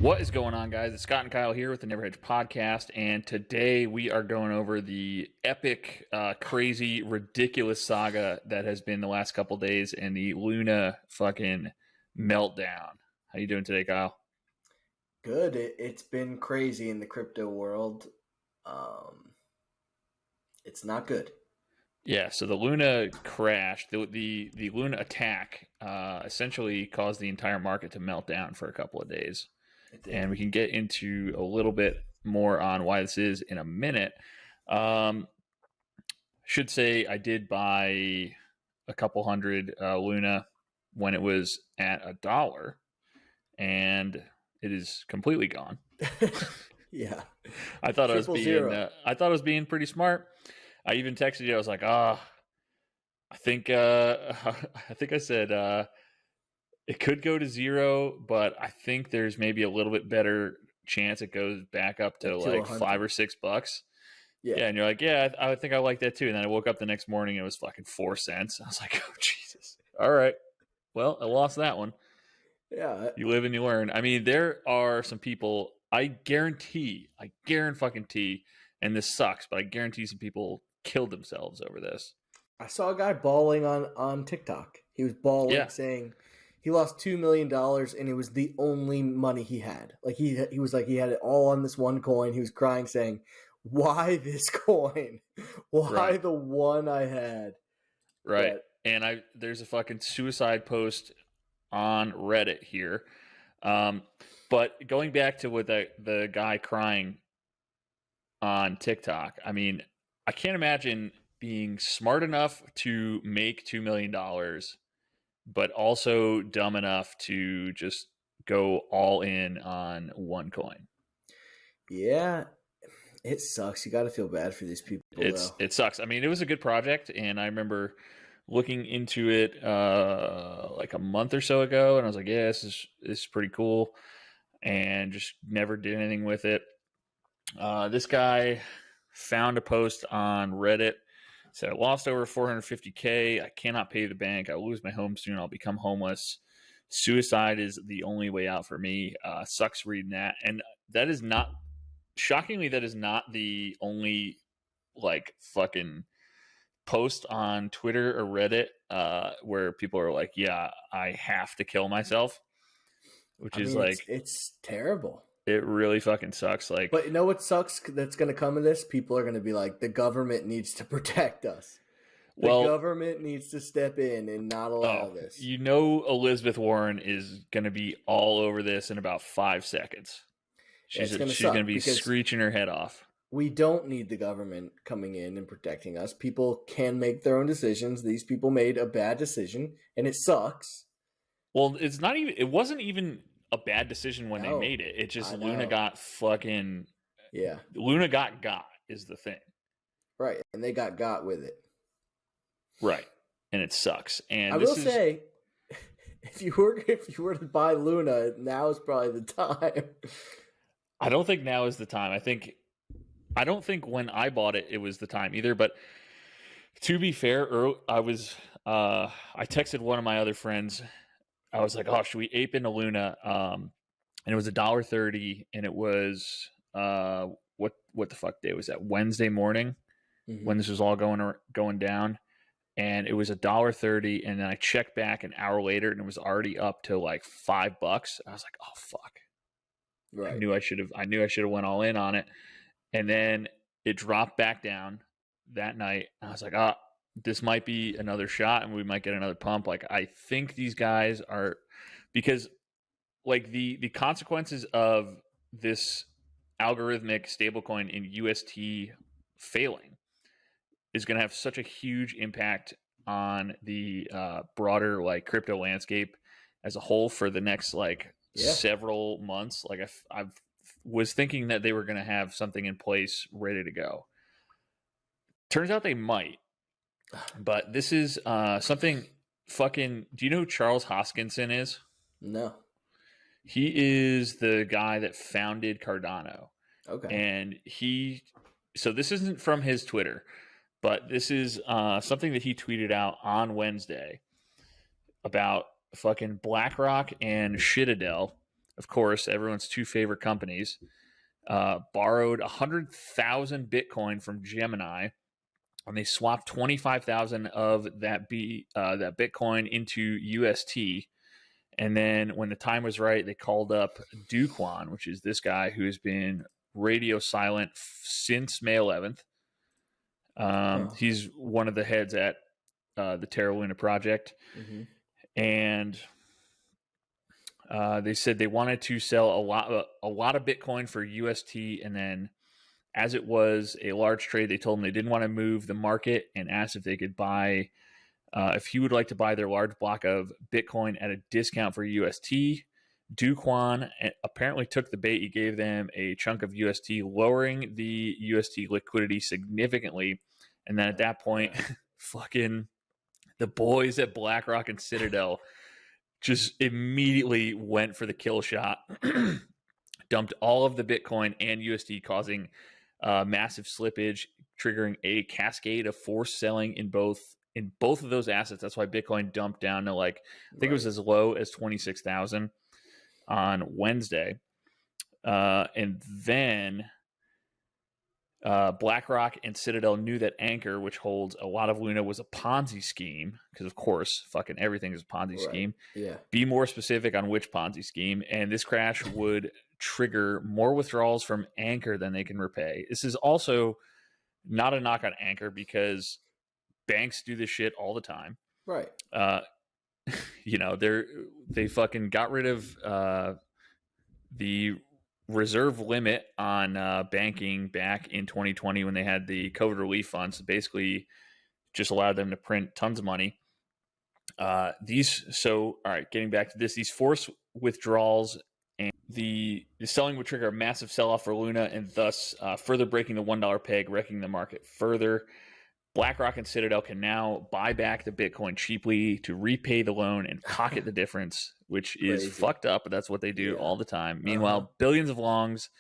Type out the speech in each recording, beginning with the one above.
What is going on, guys? It's Scott and Kyle here with the Never Hedge podcast, and today we are going over the epic, crazy, ridiculous saga that has been the last couple days and the Luna fucking meltdown. How you doing today, Kyle? Good. It's been crazy in the crypto world. It's not good. Yeah, so the Luna crash, the Luna attack, essentially caused the entire market to melt down for a couple of days. And we can get into a little bit more on why this is in a minute. Should say I did buy a couple hundred Luna when it was at $1, and it is completely gone. Yeah, I thought I was being pretty smart. I even texted you. I was like, I think I said it could go to 0, but I think there's maybe a little bit better chance it goes back up to like $5 or $6. Yeah, and you're like, yeah, I think I like that too. And then I woke up the next morning and it was fucking 4 cents. I was like, oh Jesus! All right, well, I lost that one. Yeah, you live and you learn. I mean, there are some people. I guarantee, and this sucks, but I guarantee some people killed themselves over this. I saw a guy bawling on TikTok. He was bawling, saying he lost $2 million and it was the only money he had. Like he was like, he had it all on this one coin. He was crying, saying, "Why this coin? Why the one I had?" Right. And there's a fucking suicide post on Reddit here. But going back to what the guy crying on TikTok, I mean, I can't imagine being smart enough to make $2 million, but also dumb enough to just go all in on one coin. Yeah, it sucks. You got to feel bad for these people. It sucks. I mean, it was a good project, and I remember looking into it like a month or so ago, and I was like, yeah, this is pretty cool, and just never did anything with it. This guy found a post on Reddit, said, I lost over $450K. I cannot pay the bank. I'll lose my home soon. I'll become homeless. Suicide is the only way out for me. Sucks reading that. And that is not, shockingly, that is not the only like fucking post on Twitter or Reddit where people are like, yeah, I have to kill myself, it's terrible. It really fucking sucks. Like, but you know what sucks that's going to come of this? People are going to be like, the government needs to protect us. The government needs to step in and not allow this. You know, Elizabeth Warren is going to be all over this in about 5 seconds. She's going to be screeching her head off. We don't need the government coming in and protecting us. People can make their own decisions. These people made a bad decision, and it sucks. Well, it wasn't even a bad decision when they made it. It just Luna got fucking Luna got is the thing, right? And they got with it, right? And it sucks. And I will say, if you were to buy Luna, now is probably the time. I don't think now is the time. I don't think when I bought it, it was the time either. But to be fair, I texted one of my other friends. I was like, oh, should we ape into Luna? And it was $1.30, and it was what the fuck day was that? Wednesday morning when this was all going down, and it was $1.30, and then I checked back an hour later, and it was already up to like $5. I was like, oh fuck! Right. I knew I should have went all in on it, and then it dropped back down that night. I was like, this might be another shot and we might get another pump. Like, I think these guys are, because like the consequences of this algorithmic stablecoin in UST failing is going to have such a huge impact on the broader like crypto landscape as a whole for the next several months. Like I was thinking that they were going to have something in place ready to go. Turns out they might. But this is something fucking... Do you know who Charles Hoskinson is? No. He is the guy that founded Cardano. Okay. And so this isn't from his Twitter, but this is something that he tweeted out on Wednesday about fucking BlackRock and Citadel of course, everyone's two favorite companies, borrowed 100,000 Bitcoin from Gemini, and they swapped 25,000 of that Bitcoin into UST. And then when the time was right, they called up DoKwon, which is this guy who has been radio silent since May 11th. He's one of the heads at the Terra Luna project. Mm-hmm. And they said they wanted to sell a lot of Bitcoin for UST, and then as it was a large trade, they told him they didn't want to move the market and asked if they could buy, if he would like to buy their large block of Bitcoin at a discount for UST. DoKwon apparently took the bait. He gave them a chunk of UST, lowering the UST liquidity significantly. And then at that point, fucking the boys at BlackRock and Citadel just immediately went for the kill shot, dumped all of the Bitcoin and USD, causing massive slippage, triggering a cascade of forced selling in both of those assets. That's why Bitcoin dumped down to I think it was as low as 26,000 on Wednesday. And then BlackRock and Citadel knew that Anchor, which holds a lot of Luna, was a Ponzi scheme, because of course fucking everything is a Ponzi scheme. Yeah. Be more specific on which Ponzi scheme, and this crash would trigger more withdrawals from Anchor than they can repay. This is also not a knock on Anchor, because banks do this shit all the time. Right. They fucking got rid of the reserve limit on banking back in 2020 when they had the COVID relief funds. Basically just allowed them to print tons of money. All right, getting back to this, these forced withdrawals and the selling would trigger a massive sell-off for Luna, and thus further breaking the $1 peg, wrecking the market further. BlackRock and Citadel can now buy back the Bitcoin cheaply to repay the loan and pocket the difference, which is fucked up, but that's what they do all the time. Meanwhile, billions of longs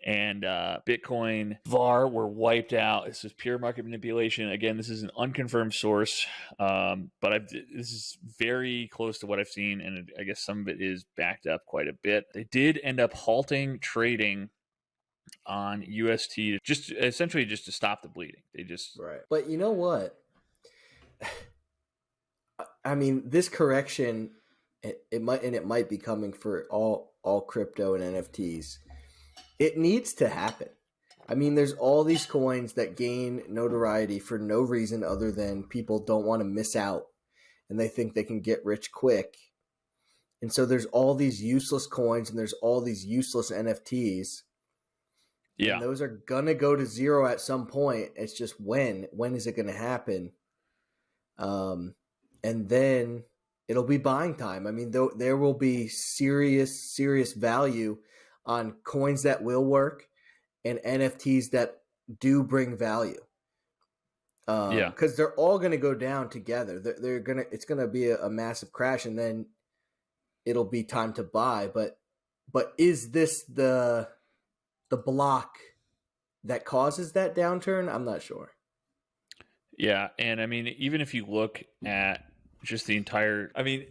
and Bitcoin VAR were wiped out. This is pure market manipulation. Again, this is an unconfirmed source, but this is very close to what I've seen, and I guess some of it is backed up quite a bit. They did end up halting trading on UST, just essentially just to stop the bleeding. They just But you know what? I mean, this correction, it might be coming for all crypto and NFTs. It needs to happen. I mean, there's all these coins that gain notoriety for no reason other than people don't want to miss out, and they think they can get rich quick. And so there's all these useless coins and there's all these useless NFTs. Yeah, and those are gonna go to zero at some point. It's just when is it gonna happen? And then it'll be buying time. I mean, there will be serious value on coins that will work and NFTs that do bring value. Because they're all gonna go down together. It's gonna be a massive crash, and then it'll be time to buy. But is this the block that causes that downturn? I'm not sure. Yeah, and I mean, even if you look at just the entire, I mean,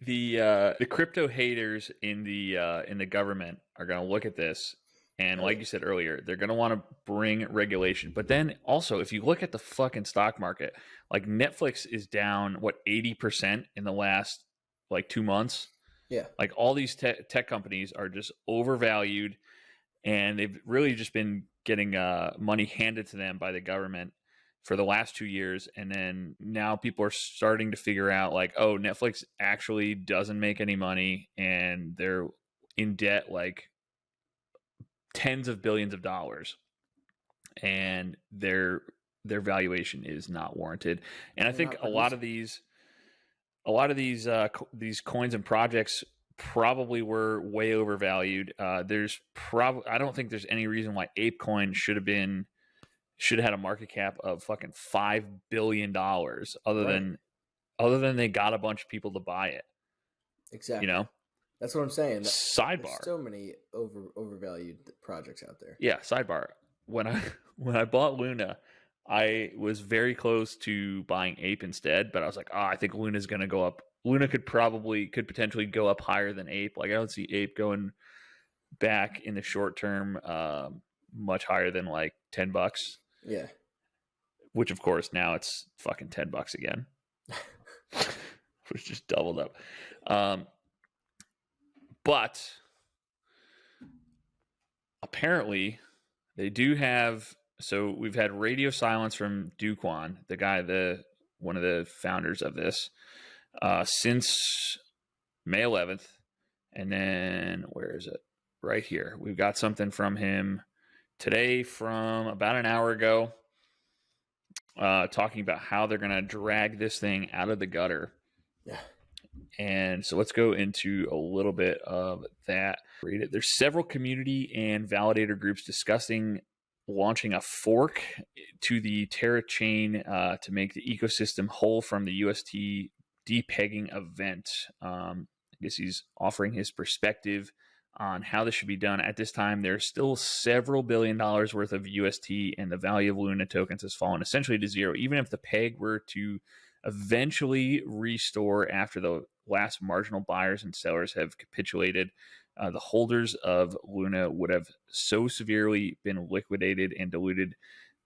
the crypto haters in the government are going to look at this, and like you said earlier, they're going to want to bring regulation. But then also, if you look at the fucking stock market, like Netflix is down 80% in the last 2 months. Yeah, like all these tech companies are just overvalued. And they've really just been getting money handed to them by the government for the last 2 years. And then now people are starting to figure out Netflix actually doesn't make any money, and they're in debt tens of billions of dollars, and their valuation is not warranted. And I think a lot of these coins and projects probably were way overvalued. I don't think there's any reason why ApeCoin should have had a market cap of fucking $5 billion other than they got a bunch of people to buy it. Exactly. That's what I'm saying. Sidebar. There's so many overvalued projects out there. Yeah. Sidebar. When I bought Luna, I was very close to buying Ape instead, but I was like, I think Luna's going to go up Luna could potentially go up higher than Ape. Like I don't see Ape going back in the short term much higher than like $10. Yeah. Which of course now it's fucking $10 again. Which just doubled up. But apparently they do have, so we've had radio silence from DoKwon, the guy, one of the founders of this, since May 11th. And then where is it? Right here. We've got something from him today from about an hour ago, talking about how they're going to drag this thing out of the gutter. Yeah. And so let's go into a little bit of that. Read it. There's several community and validator groups discussing launching a fork to the Terra chain to make the ecosystem whole from the UST depegging event. I guess he's offering his perspective on how this should be done. At this time, there's still several $1 billion worth of UST, and the value of Luna tokens has fallen essentially to zero. Even if the peg were to eventually restore after the last marginal buyers and sellers have capitulated, the holders of Luna would have so severely been liquidated and diluted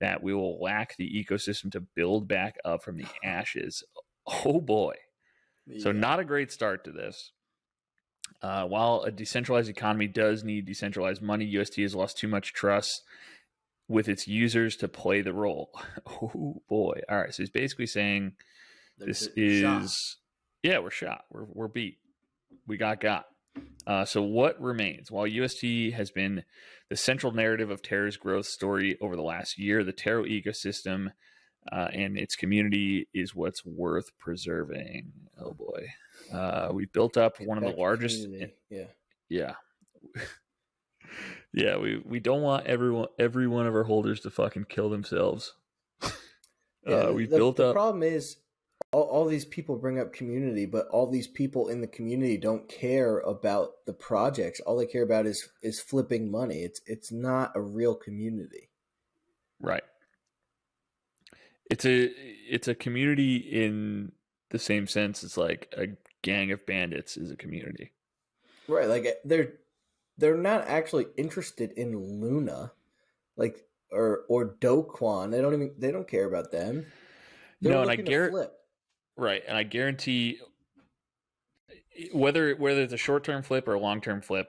that we will lack the ecosystem to build back up from the ashes. Oh boy. Yeah. So not a great start to this. While a decentralized economy does need decentralized money, UST has lost too much trust with its users to play the role. Oh boy. All right. So he's basically saying this is shot. Yeah, we're shot. We're beat. We got. So what remains? While UST has been the central narrative of Terra's growth story over the last year, the Terra ecosystem and its community is what's worth preserving. Oh boy. We built up one of the largest. Yeah. Yeah, we don't want every one of our holders to fucking kill themselves. The problem is all these people bring up community, but all these people in the community don't care about the projects. All they care about is flipping money. It's not a real community. Right. It's a community in the same sense it's like a gang of bandits is a community. Right, like they're not actually interested in Luna, like or DoKwon. They don't care about them. They're looking to flip. Right, and I guarantee whether it's a short-term flip or a long-term flip,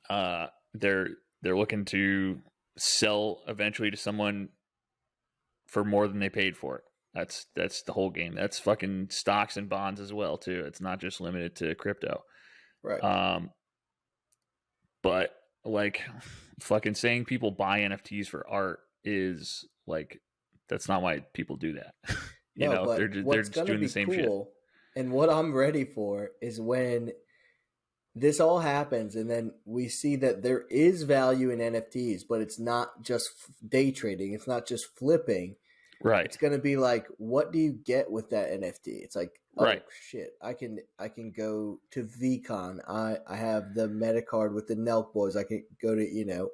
they're looking to sell eventually to someone for more than they paid for it. That's the whole game. That's fucking stocks and bonds as well too. It's not just limited to crypto. Right. But like fucking saying people buy NFTs for art is like that's not why people do that. They're just doing the same shit. And what I'm ready for is when this all happens and then we see that there is value in NFTs, but it's not just day trading. It's not just flipping. Right. It's going to be like, what do you get with that NFT? It's like, oh right. Shit, I can go to VCon. I have the meta card with the Nelk boys. I can go to,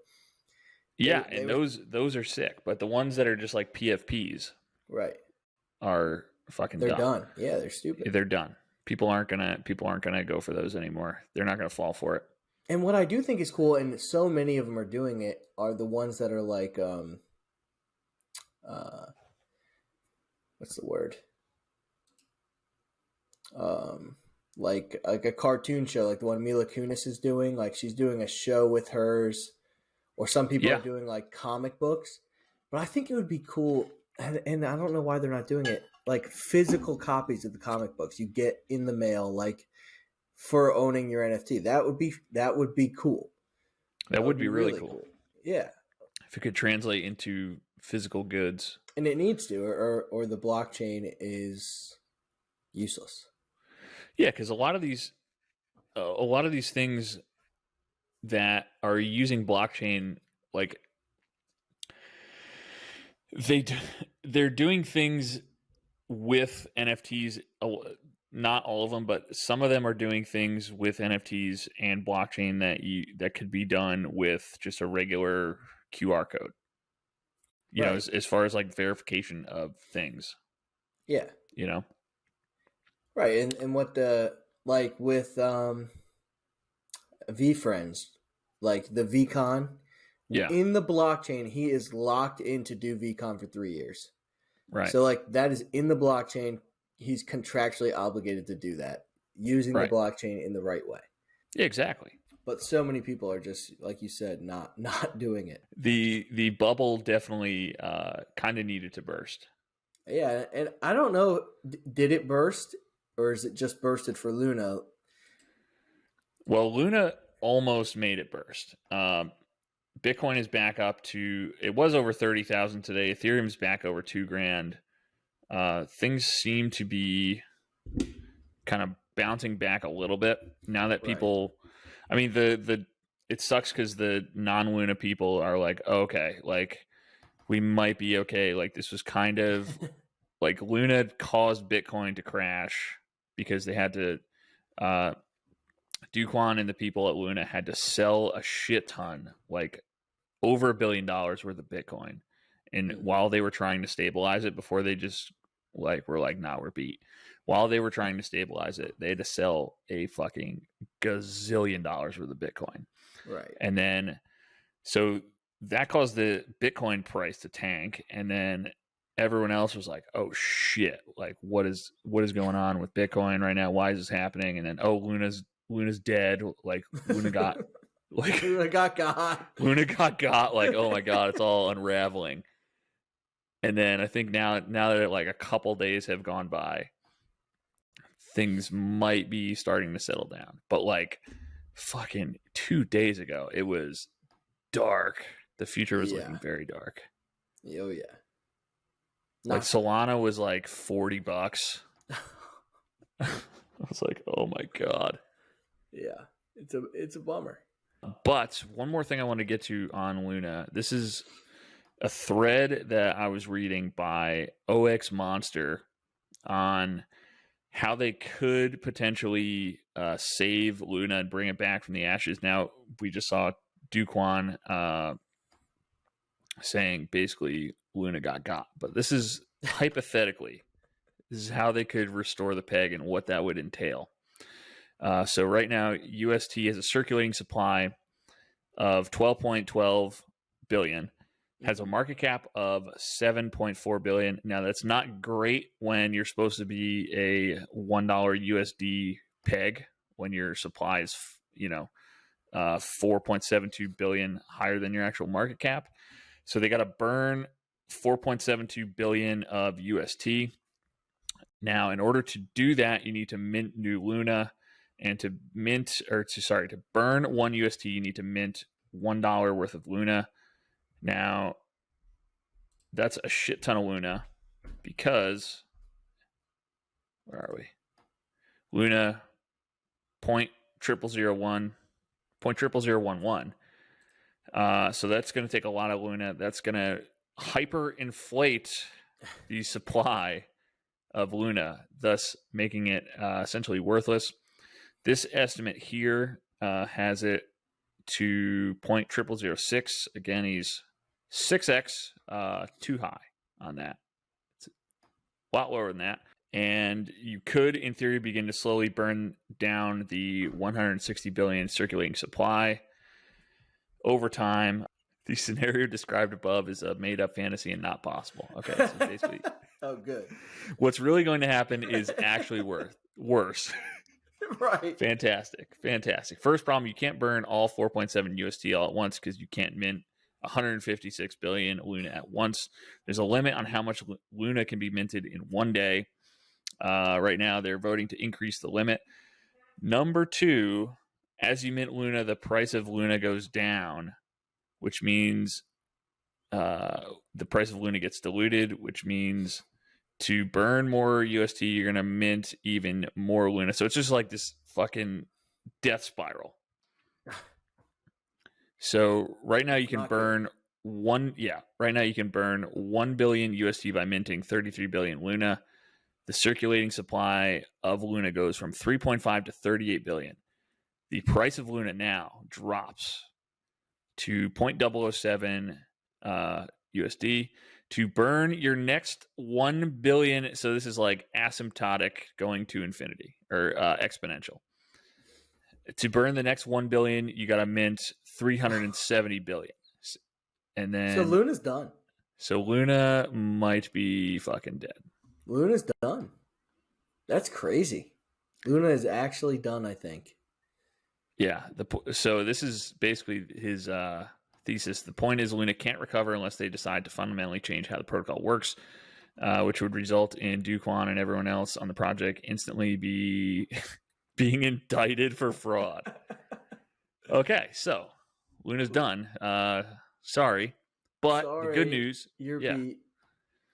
Yeah, and those are sick. But the ones that are just like PFPs. Right. Are fucking they're dumb. Done. Yeah, they're stupid. They're done. People aren't gonna go for those anymore. They're not gonna fall for it. And what I do think is cool, and so many of them are doing it, are the ones that are like what's the word? Like a cartoon show, like the one Mila Kunis is doing. Like she's doing a show with hers, or some people are doing like comic books. But I think it would be cool. And I don't know why they're not doing it. Like physical copies of the comic books you get in the mail, like for owning your NFT. That would be cool. That would be really cool. Yeah. If it could translate into physical goods. And it needs to, or the blockchain is useless. Yeah, because a lot of these things that are using blockchain, like they're doing things with NFTs. Not all of them, but some of them are doing things with NFTs and blockchain that could be done with just a regular QR code. You know, as far as like verification of things. Yeah. Right, and what the like with VFriends, like the VCon Yeah, in the blockchain, he is locked in to do VCon for 3 years. right, So like that is in the blockchain. He's contractually obligated to do that using the right. blockchain in the right way. Yeah, exactly. But so many people are just like you said, not doing it. The bubble definitely kind of needed to burst. Yeah, and I don't know, did it burst or is it just bursted for Luna? Well, Luna almost made it burst. Bitcoin is back up to, it was over 30,000 today. Ethereum's back over 2 grand. Things seem to be kind of bouncing back a little bit now that Right. people, I mean, it sucks because the non-Luna people are like, oh, okay, like we might be okay. Like this was kind of like Luna caused Bitcoin to crash because they had to, DoKwon and the people at Luna had to sell a shit ton, like over $1 billion worth of Bitcoin. And while they were trying to stabilize it before they just like were like, nah, we're beat. While they were trying to stabilize it, they had to sell a fucking gazillion dollars worth of Bitcoin. Right. And then so that caused the Bitcoin price to tank. And then everyone else was like, oh shit, like what is going on with Bitcoin right now? Why is this happening? And then Luna's dead. Like Luna got like Luna got. Luna got like, oh my god, it's all unraveling. And then I think now that like a couple days have gone by, things might be starting to settle down. But like fucking 2 days ago, it was dark. The future was looking very dark. Oh yeah. Like Solana was like $40. I was like, oh my god. Yeah. It's a bummer. But one more thing I want to get to on Luna. This is a thread that I was reading by OX Monster on how they could potentially save Luna and bring it back from the ashes. Now, we just saw DoKwon saying basically Luna got. But this is hypothetically, this is how they could restore the peg and what that would entail. So right now, UST has a circulating supply of 12.12 billion, has a market cap of 7.4 billion. Now that's not great when you're supposed to be a $1 USD peg when your supply is 4.72 billion higher than your actual market cap. So they got to burn 4.72 billion of UST. Now, in order to do that, you need to mint new Luna, and to burn 1 UST, you need to mint $1 worth of Luna. Now, that's a shit ton of Luna because where are we? Luna 0.0001. So that's going to take a lot of Luna. That's going to hyperinflate the supply of Luna, thus making it essentially worthless. This estimate here has it to 0.0006. Again, he's 6x too high on that. It's a lot lower than that. And you could, in theory, begin to slowly burn down the 160 billion circulating supply over time. The scenario described above is a made-up fantasy and not possible. Okay, so basically, oh, good. What's really going to happen is actually worse. Right. Fantastic. First problem, you can't burn all 4.7 UST all at once because you can't mint 156 billion Luna at once. There's a limit on how much Luna can be minted in one day. Right now, they're voting to increase the limit. Number two, as you mint Luna, the price of Luna goes down, which means the price of Luna gets diluted, which means to burn more UST, you're going to mint even more Luna. So it's just like this fucking death spiral. So right now you can burn right now you can burn 1 billion UST by minting 33 billion Luna. The circulating supply of Luna goes from 3.5 to 38 billion. The price of Luna now drops to 0.007 USD to burn your next 1 billion. So this is like asymptotic going to infinity or exponential. To burn the next 1 billion, you got to mint 370 billion. And then So Luna's done. So Luna might be fucking dead. Luna's done. That's crazy. Luna is actually done, I think. Yeah. So this is basically his thesis. The point is Luna can't recover unless they decide to fundamentally change how the protocol works, which would result in DoKwon and everyone else on the project instantly being indicted for fraud. Okay, so Luna's done. Sorry. But the good news, you're beat.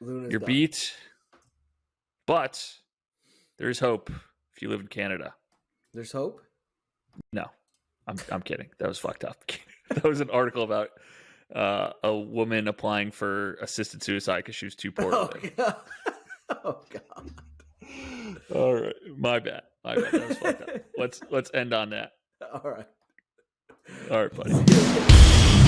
Luna's you're done. beat. But there's hope if you live in Canada. There's hope? No, I'm kidding. That was fucked up. That was an article about a woman applying for assisted suicide because she was too poor. God. Oh God. All right, my bad. That was fucked up. Let's end on that. All right. All right, buddy.